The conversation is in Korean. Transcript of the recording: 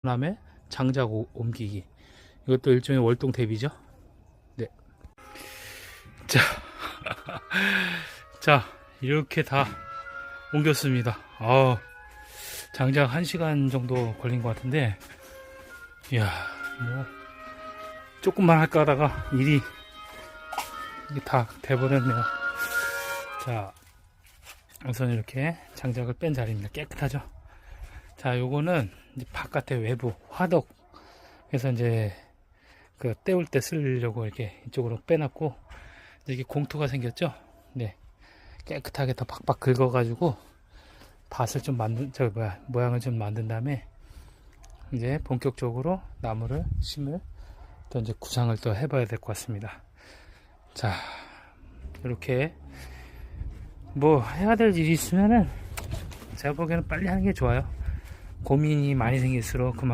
다음에 장작 옮기기. 이것도 일종의 월동 대비죠. 네. 자, 자, 이렇게 다 옮겼습니다. 장작 1시간 정도 걸린 것 같은데, 이야, 뭐, 조금만 할까 하다가 일이 이게 다 돼버렸네요. 자, 우선 이렇게 장작을 뺀 자리입니다. 깨끗하죠? 자, 요거는 이제 바깥에 외부 화덕, 그래서 이제 그 때울 때 쓰려고 이렇게 이쪽으로 빼놨고, 이게 공투가 생겼죠? 네. 깨끗하게 더 박박 긁어가지고 밭을 좀 모양을 좀 만든 다음에 이제 본격적으로 나무를 심을 또 이제 구상을 또 해봐야 될 것 같습니다. 자, 이렇게 뭐 해야 될 일이 있으면은 제가 보기에는 빨리 하는 게 좋아요. 고민이 많이 생길수록 그만